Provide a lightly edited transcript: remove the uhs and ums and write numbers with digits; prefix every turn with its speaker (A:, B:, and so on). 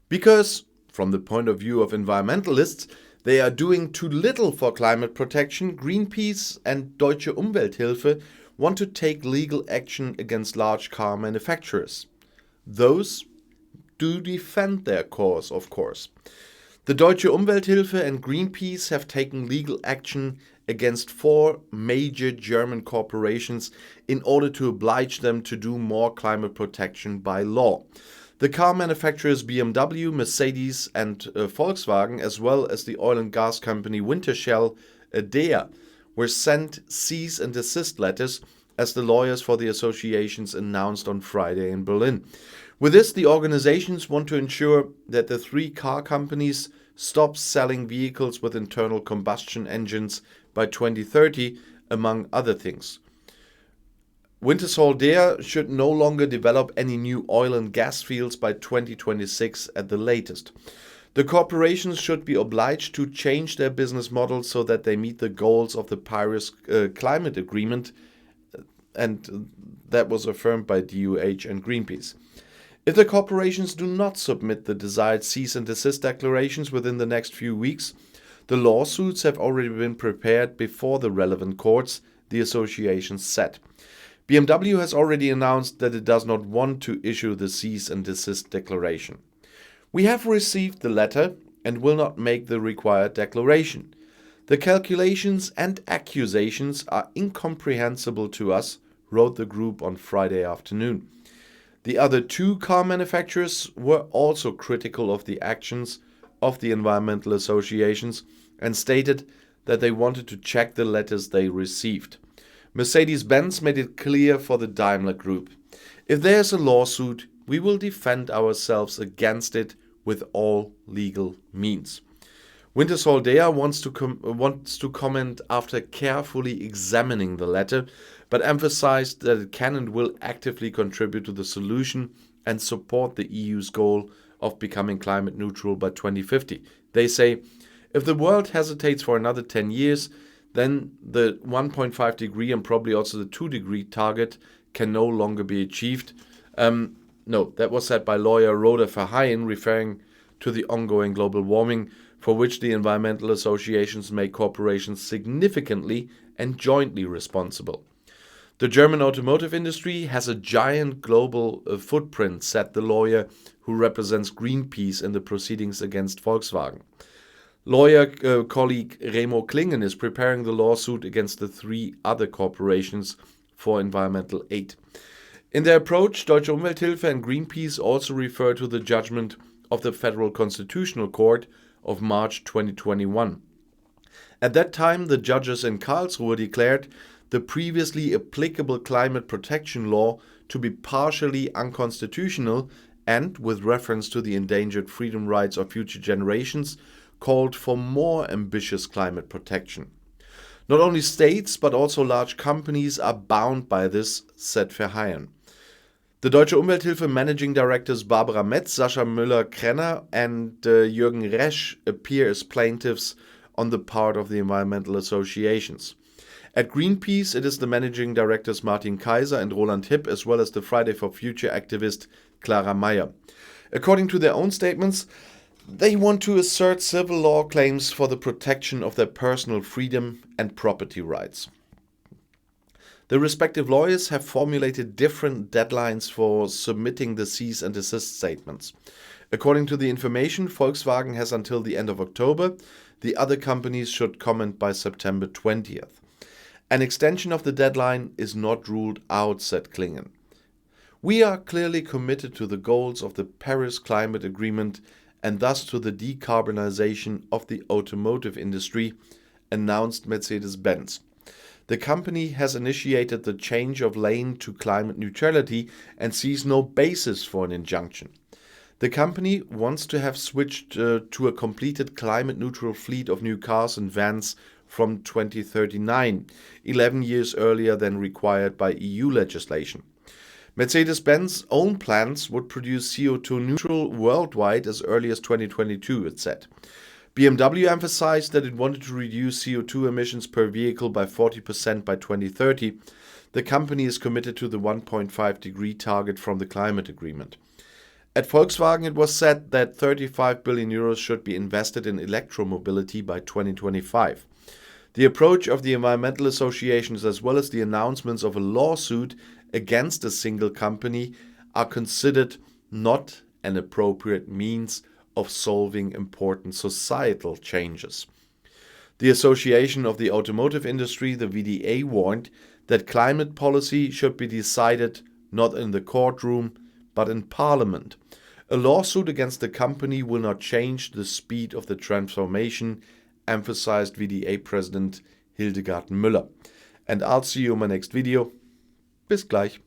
A: Because, from the point of view of environmentalists, they are doing too little for climate protection, Greenpeace and Deutsche Umwelthilfe want to take legal action against large car manufacturers. Those do defend their cause, of course. The Deutsche Umwelthilfe and Greenpeace have taken legal action against 4 major German corporations in order to oblige them to do more climate protection by law. The car manufacturers BMW, Mercedes and Volkswagen, as well as the oil and gas company Wintershall Dea, were sent cease and desist letters, as the lawyers for the associations announced on Friday in Berlin. With this, the organizations want to ensure that the 3 car companies stop selling vehicles with internal combustion engines by 2030, among other things. Wintershall Dea should no longer develop any new oil and gas fields by 2026 at the latest. The corporations should be obliged to change their business model so that they meet the goals of the Paris Climate Agreement, and that was affirmed by DUH and Greenpeace. If the corporations do not submit the desired cease and desist declarations within the next few weeks, the lawsuits have already been prepared before the relevant courts, the associations said. BMW has already announced that it does not want to issue the cease and desist declaration. We have received the letter and will not make the required declaration. The calculations and accusations are incomprehensible to us, wrote the group on Friday afternoon. The other 2 car manufacturers were also critical of the actions of the environmental associations and stated that they wanted to check the letters they received. Mercedes-Benz made it clear for the Daimler Group. If there is a lawsuit, we will defend ourselves against it with all legal means. Wintershall Dea wants to comment after carefully examining the letter, but emphasized that it can and will actively contribute to the solution and support the EU's goal of becoming climate neutral by 2050. They say, if the world hesitates for another 10 years, then the 1.5 degree and probably also the 2 degree target can no longer be achieved. No, that was said by lawyer Rhoda Verheyen, referring to the ongoing global warming, for which the environmental associations make corporations significantly and jointly responsible. The German automotive industry has a giant global footprint, said the lawyer who represents Greenpeace in the proceedings against Volkswagen. Lawyer colleague Remo Klingen is preparing the lawsuit against the 3 other corporations for environmental aid. In their approach, Deutsche Umwelthilfe and Greenpeace also refer to the judgment of the Federal Constitutional Court of March 2021. At that time, the judges in Karlsruhe declared the previously applicable climate protection law to be partially unconstitutional and, with reference to the endangered freedom rights of future generations, called for more ambitious climate protection. Not only states, but also large companies are bound by this, said Verheyen. The Deutsche Umwelthilfe managing directors Barbara Metz, Sascha Müller-Krenner and Jürgen Resch appear as plaintiffs on the part of the environmental associations. At Greenpeace, it is the managing directors Martin Kaiser and Roland Hipp, as well as the Friday for Future activist Clara Meyer. According to their own statements, they want to assert civil law claims for the protection of their personal freedom and property rights. The respective lawyers have formulated different deadlines for submitting the cease and desist statements. According to the information, Volkswagen has until the end of October. The other companies should comment by September 20th. An extension of the deadline is not ruled out, said Klingen. We are clearly committed to the goals of the Paris Climate Agreement and thus to the decarbonization of the automotive industry, announced Mercedes-Benz. The company has initiated the change of lane to climate neutrality and sees no basis for an injunction. The company wants to have switched to a completed climate-neutral fleet of new cars and vans from 2039, 11 years earlier than required by EU legislation. Mercedes-Benz's own plants would produce CO2 neutral worldwide as early as 2022, it said. BMW emphasized that it wanted to reduce CO2 emissions per vehicle by 40% by 2030. The company is committed to the 1.5 degree target from the climate agreement. At Volkswagen, it was said that 35 billion euros should be invested in electromobility by 2025. The approach of the environmental associations, as well as the announcements of a lawsuit against a single company, are considered not an appropriate means of solving important societal changes. The Association of the Automotive Industry, the VDA, warned that climate policy should be decided not in the courtroom, but in Parliament. A lawsuit against the company will not change the speed of the transformation, emphasized VDA President Hildegard Müller. And I'll see you in my next video. Bis gleich.